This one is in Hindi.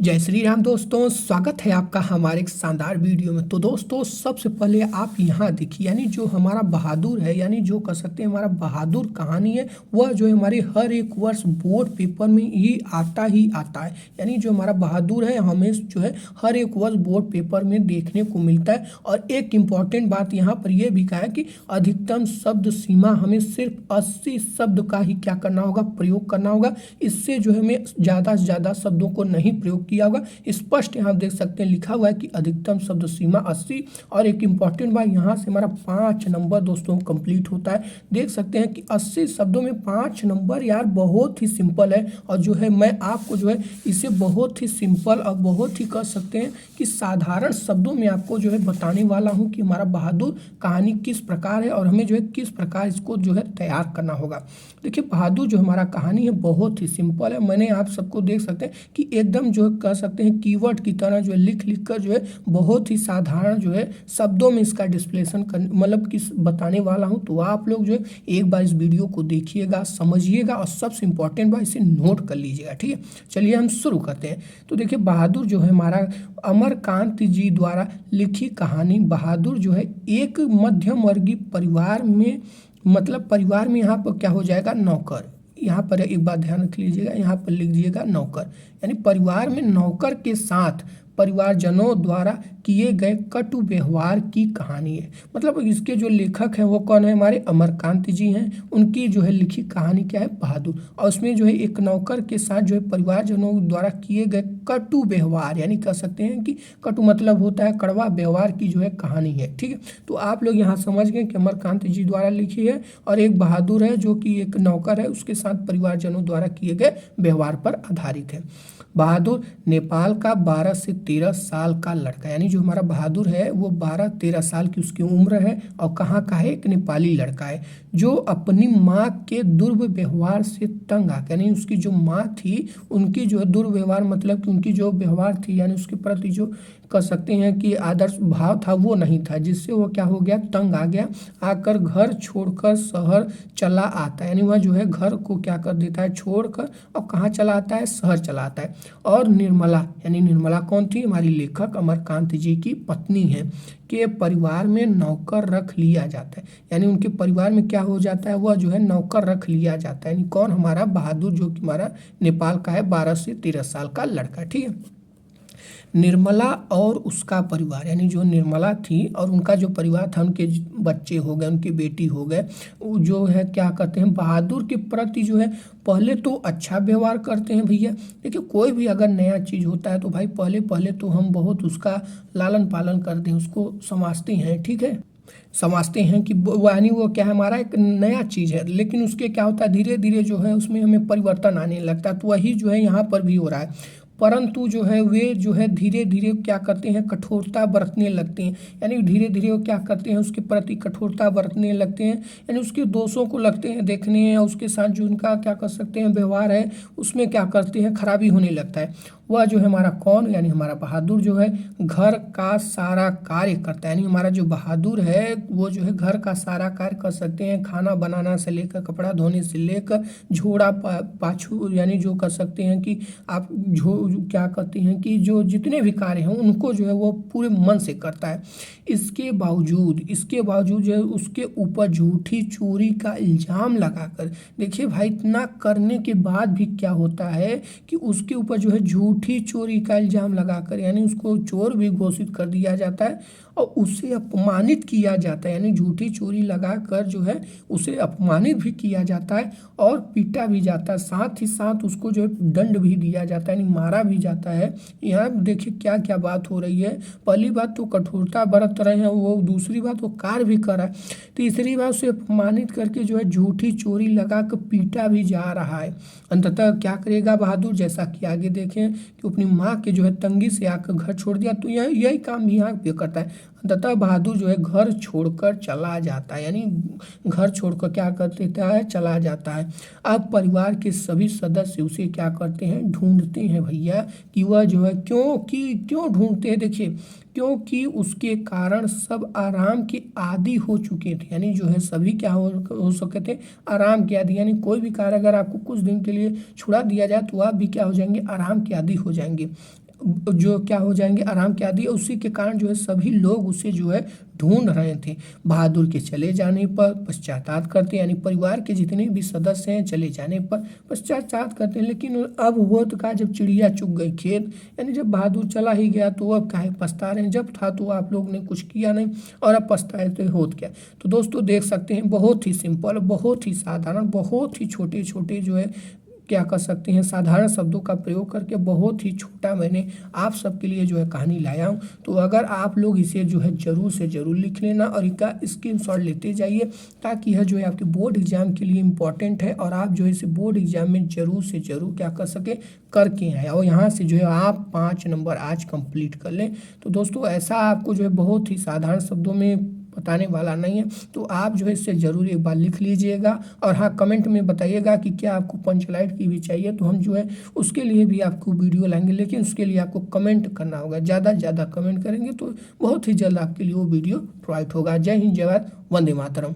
जय श्री राम दोस्तों, स्वागत है आपका हमारे एक शानदार वीडियो में। तो दोस्तों, सबसे पहले आप यहाँ देखिए, यानी जो हमारा बहादुर है, यानी जो कह सकते हैं हमारा बहादुर कहानी है, वह जो है हमारे हर एक वर्ष बोर्ड पेपर में ही आता है। यानी जो हमारा बहादुर है हमें जो है हर एक वर्ष बोर्ड पेपर में देखने को मिलता है। और एक इम्पॉर्टेंट बात यहाँ पर यह भी कहा है कि अधिकतम शब्द सीमा हमें सिर्फ 80 शब्द का ही क्या करना होगा, प्रयोग करना होगा। इससे जो है हमें ज़्यादा से ज़्यादा शब्दों को नहीं प्रयोग किया होगा। स्पष्ट यहाँ देख सकते हैं लिखा हुआ है कि अधिकतम शब्द सीमा 80। और एक इंपॉर्टेंट बात, यहाँ से हमारा 5 नंबर दोस्तों कंप्लीट होता है। देख सकते हैं कि 80 शब्दों में 5 नंबर, यार बहुत ही सिंपल है। और जो है मैं आपको जो है इसे बहुत ही सिंपल और बहुत ही कह सकते हैं कि साधारण शब्दों में आपको जो है बताने वाला हूँ कि हमारा बहादुर कहानी किस प्रकार है और हमें जो है किस प्रकार इसको जो है तैयार करना होगा। देखिए, बहादुर जो हमारा कहानी है बहुत ही सिंपल है। मैंने आप सबको देख सकते हैं कि एकदम जो कह सकते हैं कीवर्ड की तरह जो है लिख कर जो है बहुत ही साधारण जो है शब्दों में इसका डिस्प्लेसन कर मतलब किस बताने वाला हूं। तो आप लोग जो है एक बार इस वीडियो को देखिएगा, समझिएगा और सबसे इंपॉर्टेंट बात इसे नोट कर लीजिएगा। ठीक है, चलिए हम शुरू करते हैं। तो देखिए, बहादुर जो है हमारा अमरकांत जी द्वारा लिखी कहानी। बहादुर जो है एक मध्यम वर्गीय परिवार में, मतलब परिवार में यहाँ पर क्या हो जाएगा, नौकर। यहाँ पर एक बात ध्यान रख लीजिएगा, यहाँ पर लिख दीजिएगा नौकर, यानी परिवार में नौकर के साथ परिवारजनों द्वारा किए गए कटु व्यवहार की कहानी है। मतलब इसके जो लेखक हैं वो कौन है, हमारे अमरकांत जी हैं। उनकी जो है लिखी कहानी क्या है, बहादुर। और उसमें जो है एक नौकर के साथ जो है परिवारजनों द्वारा किए गए कटु व्यवहार, यानी कह सकते हैं कि कटु मतलब होता है कड़वा व्यवहार की जो है कहानी है। ठीक है, तो आप लोग यहाँ समझ गए कि अमरकांत जी द्वारा लिखी है और एक बहादुर है जो कि एक नौकर है, उसके साथ परिवारजनों द्वारा किए गए व्यवहार पर आधारित है। बहादुर नेपाल का 12 से 13 साल का लड़का, यानी जो हमारा बहादुर है वो 12-13 साल की उसकी उम्र है और कहाँ का है, एक नेपाली लड़का है जो अपनी माँ के दुर्व्यवहार से तंग आकर, यानी उसकी जो माँ थी उनकी जो दुर्व्यवहार मतलब कि उनकी जो व्यवहार थी, यानी उसके प्रति जो कह सकते हैं कि आदर्श भाव था वो नहीं था, जिससे वो क्या हो गया, तंग आ गया। आकर घर छोड़कर शहर चला आता है, यानी वह जो है घर को क्या कर देता है, छोड़कर और कहाँ चला आता है, शहर चला आता है। और निर्मला, यानी निर्मला कौन थी, हमारी लेखक अमरकांत जी की पत्नी है, के परिवार में नौकर रख लिया जाता है। यानी उनके परिवार में क्या हो जाता है, वह जो है नौकर रख लिया जाता है। यानी कौन, हमारा बहादुर जो कि हमारा नेपाल का है, 12 से 13 साल का लड़का। ठीक है, निर्मला और उसका परिवार, यानी जो निर्मला थी और उनका जो परिवार था, उनके बच्चे हो गए, उनकी बेटी हो गए, वो जो है क्या कहते हैं, बहादुर के प्रति जो है पहले तो अच्छा व्यवहार करते हैं। भैया देखिए, कोई भी अगर नया चीज़ होता है तो भाई पहले पहले तो हम बहुत उसका लालन पालन करते हैं, उसको समझते हैं। ठीक है, समझते हैं कि यानी वो क्या है, हमारा एक नया चीज़ है, लेकिन उसके क्या होता है, धीरे धीरे जो है उसमें हमें परिवर्तन आने लगता है। तो वही जो है यहाँ पर भी हो रहा है। परंतु जो है वे जो है धीरे धीरे क्या करते हैं, कठोरता बरतने लगते हैं। यानी धीरे धीरे वो क्या करते हैं, उसके प्रति कठोरता बरतने लगते हैं, यानी उसके दोषों को लगते हैं देखने, या उसके साथ जो उनका क्या कर सकते हैं व्यवहार है उसमें क्या करते हैं, खराबी होने लगता है। वह जो है हमारा कौन, यानी हमारा बहादुर जो है घर का सारा कार्य करता है। यानी हमारा जो बहादुर है वो जो है घर का सारा कार्य कर सकते हैं, खाना बनाना से लेकर कपड़ा धोने से लेकर झोड़ा पाछू, यानी जो कर सकते हैं कि आप क्या कहते हैं कि जो जितने भी कार्य हैं उनको जो है वो पूरे मन से करता है। इसके बावजूद जो है उसके ऊपर झूठी चोरी का इल्ज़ाम लगाकर, देखिए भाई इतना करने के बाद भी क्या होता है कि उसके ऊपर जो है झूठी चोरी का इल्ज़ाम लगाकर, यानी उसको चोर भी घोषित कर दिया जाता है और उसे अपमानित किया जाता है। यानी झूठी चोरी लगाकर जो है उसे अपमानित भी किया जाता है और पीटा भी जाता है, साथ ही साथ उसको जो है दंड भी दिया जाता है, यानी मारा भी जाता है। यहाँ देखिए क्या क्या बात हो रही है। पहली बात तो कठोरता बरत रहे हैं वो, दूसरी बात वो कार्य भी कर रहा है, तीसरी बात उसे अपमानित करके जो है झूठी चोरी लगा कर पीटा भी जा रहा है। अंततः क्या करेगा बहादुर, जैसा कि आगे देखें कि अपनी माँ के जो है तंगी से आकर घर छोड़ दिया, तो यही काम भी यहाँ पे करता है। अंततः बहादुर जो है घर छोड़कर चला जाता है, यानी घर छोड़कर क्या कर देता है, चला जाता है। अब परिवार के सभी सदस्य उसे क्या करते हैं, ढूंढते हैं भैया कि वह जो है क्यों ढूंढते हैं, देखिए क्योंकि उसके कारण सब आराम के आदी हो चुके थे। यानी जो है सभी क्या हो सके थे, आराम के आदी। यानी कोई भी कार्य अगर आपको कुछ दिन के लिए छुड़ा दिया जाए तो आप भी क्या हो जाएंगे, आराम के आदी हो जाएंगे। जो क्या हो जाएंगे, आराम के आदी। उसी के कारण जो है सभी लोग उसे जो है ढूंढ रहे थे। बहादुर के चले जाने पर पश्चाताप करते, यानी परिवार के जितने भी सदस्य हैं चले जाने पर पश्चाताप करते हैं। लेकिन अब हुआ तो कहा, जब चिड़िया चुग गई खेत, यानी जब बहादुर चला ही गया तो अब काहे पछता रहे हैं, जब था तो आप लोग ने कुछ किया नहीं और अब पछताए तो होत क्या। तो दोस्तों देख सकते हैं, बहुत ही सिंपल, बहुत ही साधारण, बहुत ही छोटे छोटे जो है क्या कर सकते हैं, साधारण शब्दों का प्रयोग करके बहुत ही छोटा मैंने आप सबके लिए जो है कहानी लाया हूँ। तो अगर आप लोग इसे जो है ज़रूर से ज़रूर लिख लेना और इसका स्क्रीनशॉट लेते जाइए, ताकि यह जो है आपके बोर्ड एग्जाम के लिए इम्पॉर्टेंट है और आप जो है इसे बोर्ड एग्जाम में ज़रूर से ज़रूर क्या कर सके, करके आए और यहाँ से जो है आप 5 नंबर आज कंप्लीट कर लें। तो दोस्तों ऐसा आपको जो है बहुत ही साधारण शब्दों में बताने वाला नहीं है, तो आप जो है इससे ज़रूर एक बार लिख लीजिएगा और हाँ कमेंट में बताइएगा कि क्या आपको पंचलाइट की भी चाहिए, तो हम जो है उसके लिए भी आपको वीडियो लाएंगे। लेकिन उसके लिए आपको कमेंट करना होगा, ज़्यादा से ज़्यादा कमेंट करेंगे तो बहुत ही जल्द आपके लिए वो वीडियो प्रोवाइड होगा। जय हिंद, जय भारत, वंदे मातरम।